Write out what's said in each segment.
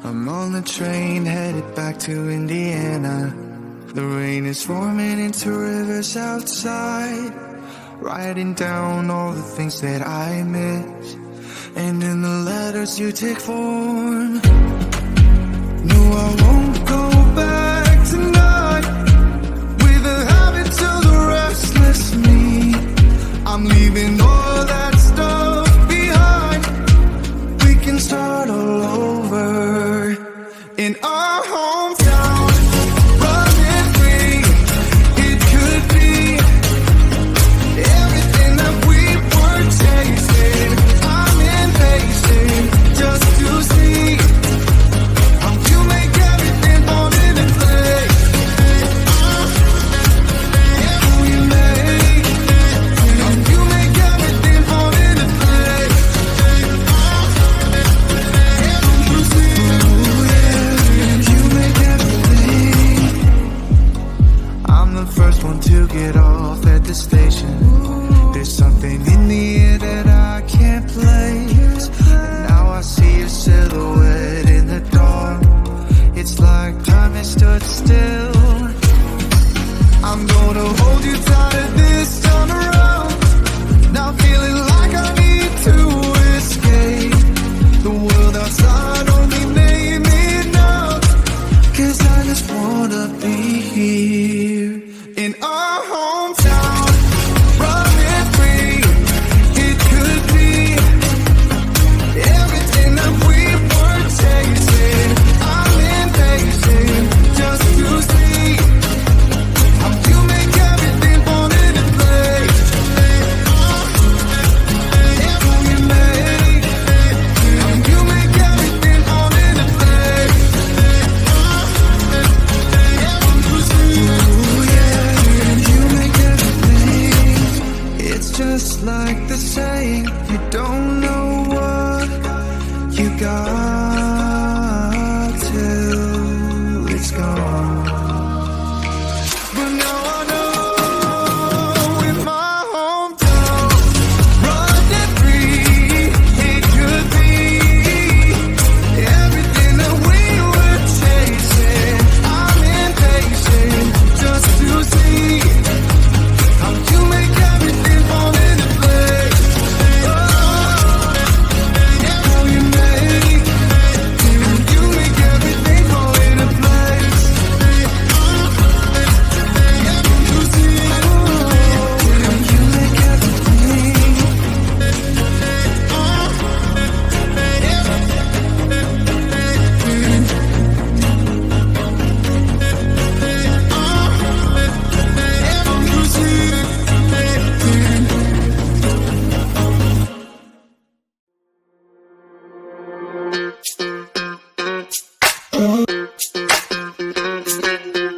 I'm on the train headed back to Indiana. The rain is forming into rivers outside, writing down all the things that I miss, and in the letters you take form. No, I won't go back tonight with the habits of the restless me. I'm leaving all that stuff behind. We can start all over in our hometown, running free. It could be everything that we were chasing. I'm impatient just to see how you make everything fall into place. How you make everything fall into place. I'm the first one to get off at the station. There's something in the air that I can't place, and now I see your silhouette in the dark. It's like time has stood still. I'm gonna hold you tighter this time around. Now feeling like I need to escape. The world outside only made me numb, 'cause I just wanna be here in our hometown, running free. It could be everything that we were chasing. I'm impatient just to see how you make everything fall into place. How you make everything fall into place. It's just like the saying, you don't know what you got till it's gone. But now I know in my hometown, running free, it could be everything that we were chasing. I'm impatient just to see how you make everything fall into place. How you make everything fall into place. You make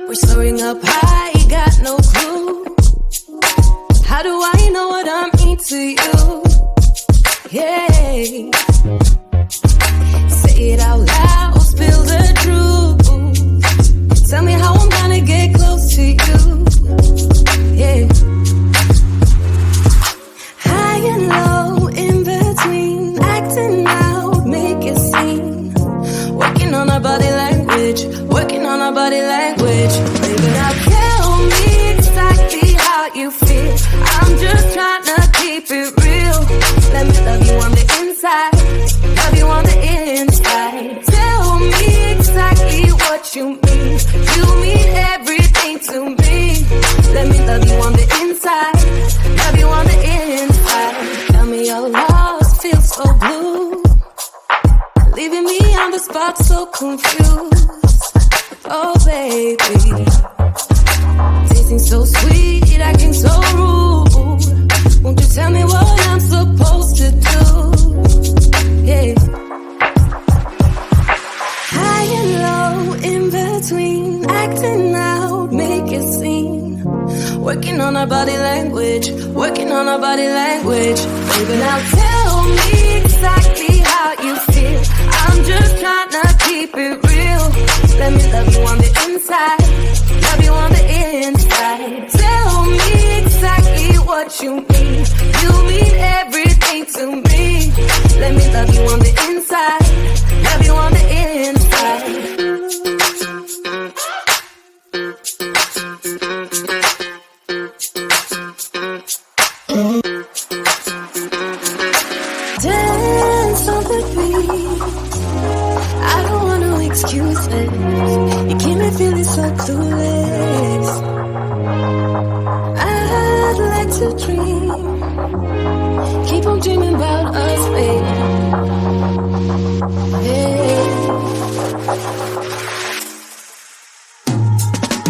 We're soaring up high, got no clue. How do I know what I mean to you? Yeah. Say it out loud, spill the truth. Tell me how I'm gonna get close to you. Yeah. High and low, in between, acting out, make a scene. Working on our body language, working on our body language. Baby, now tell me exactly how you feel. I'm just trying to keep it real. Let me love you on the inside, love you on the inside. Tell me exactly what you mean. You mean everything to me. Let me love you on the inside, love you on the inside. Tell me your lost, feel so blue, leaving me on the spot so confused. Oh baby, tasting so sweet, acting so rude. Won't you tell me what I'm supposed to do? Yeah. High and low, in between, acting out, make a scene. Working on our body language, working on our body language. Baby, now tell me exactly how you mean. You mean everything to me. Let me love you on the inside. Love you on the inside. Dance on the beat. I don't want no excuses. You keep me feeling so clueless. I'd like to dream. Keep on dreaming about us, baby. Yeah.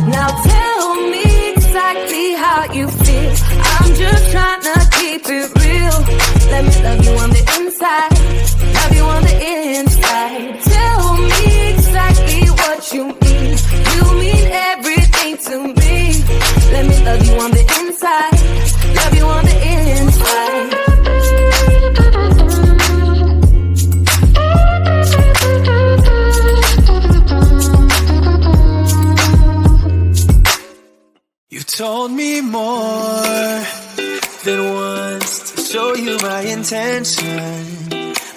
Now tell me exactly how you feel. I'm just trying to keep it real. Let me love you on the inside. Love you on the inside. Tell me exactly what you mean. You mean everything to me. Let me love you on the inside. Love you on the inside. You told me more than once to show you my intention.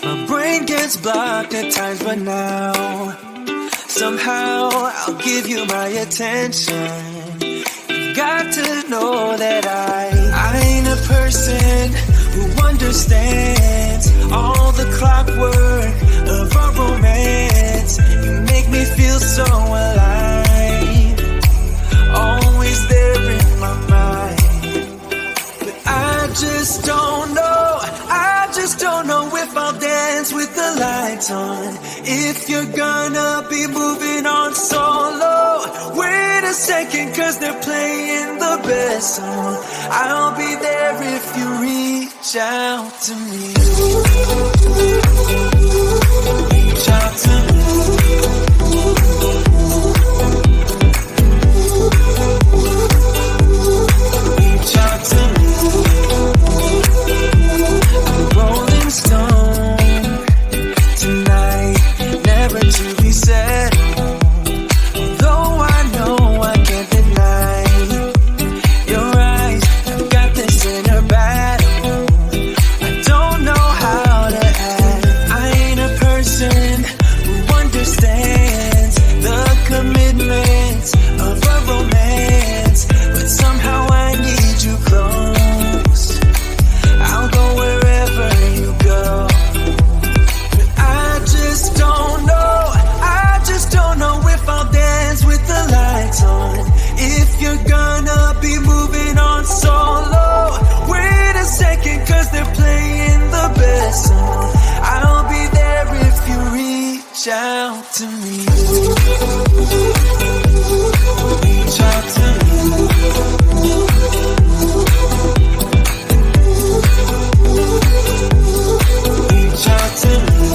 My brain gets blocked at times, but now somehow I'll give you my attention. You've got to know that I ain't a person who understands all the clockwork of our romance. You make me feel so alive, always there in my mind. But I just don't know if I'll dance with the lights on. If you're gonna be moving on solo, wait a second, 'cause they're playing the best song. I'll be there if you reach out to me. Reach out to me. Reach out to me. I'm a rolling stone tonight, never to be settled. Although I know I can't deny your eyes, I've got this inner battle. I don't know how to act. I ain't a person who understands the commitments of a romance, but somehow I need you close. I'll go wherever you go. But I just don't know if I'll dance with the lights on. If you're gonna be moving on solo, wait a second, 'cause they're playing the best song. I'll be there if you reach out to me. Reach out to me. Reach out to me.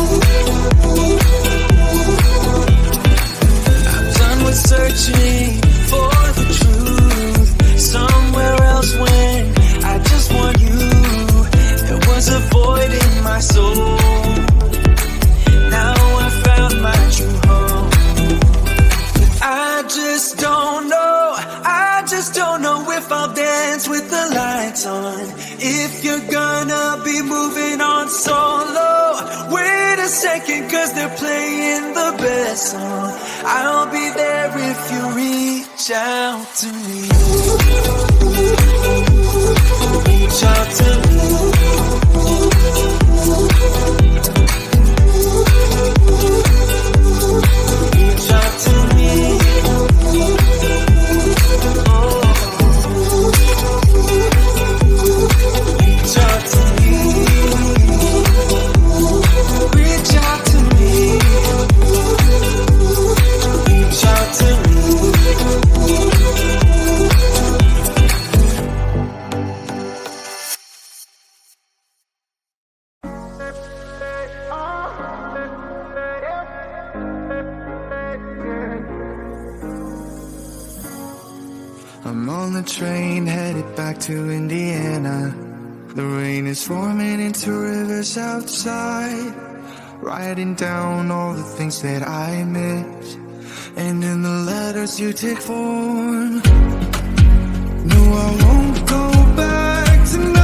I'm done with searching for the truth somewhere else when I just want you. There was a void in my soul. Now I found my true home. But I just don't know if I'll dance with the lights on. If you're gonna be moving on solo, wait a second, 'cause they're playing the best song. I'll be there if you reach out to me. Reach out to me. Reach out to me. Reach out to me. Reach out to me. Reach out to me. I'm on the train headed back to Indiana. The rain is forming into rivers outside, writing down all the things that I miss, and in the letters you take form. No, I won't go back tonight.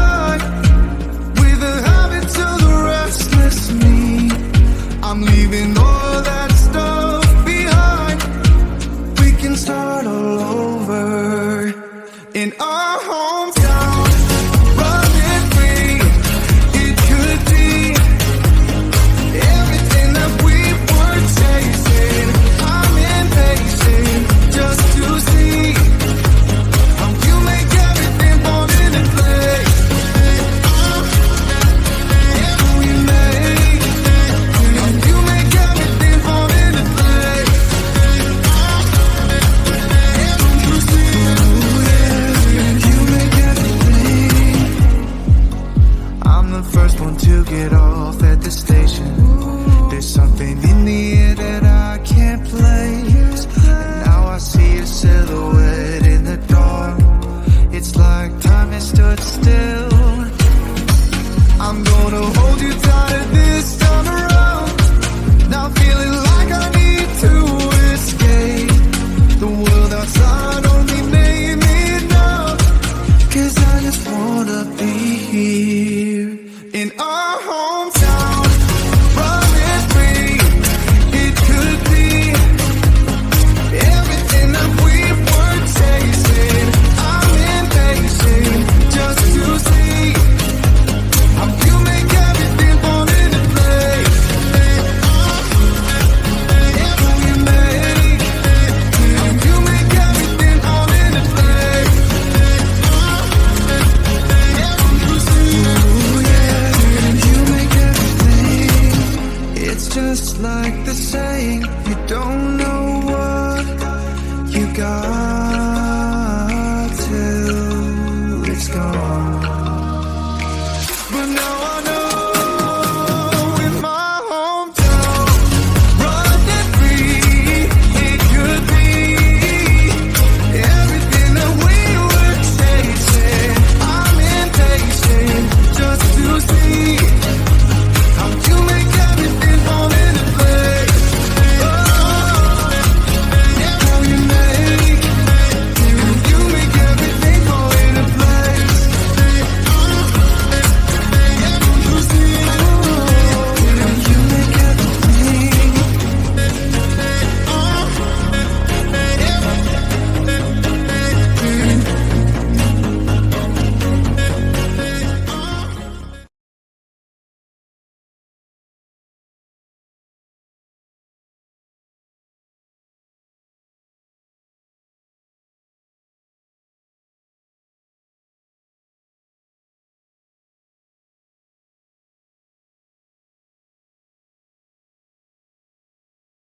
just like the saying, you don't know what you got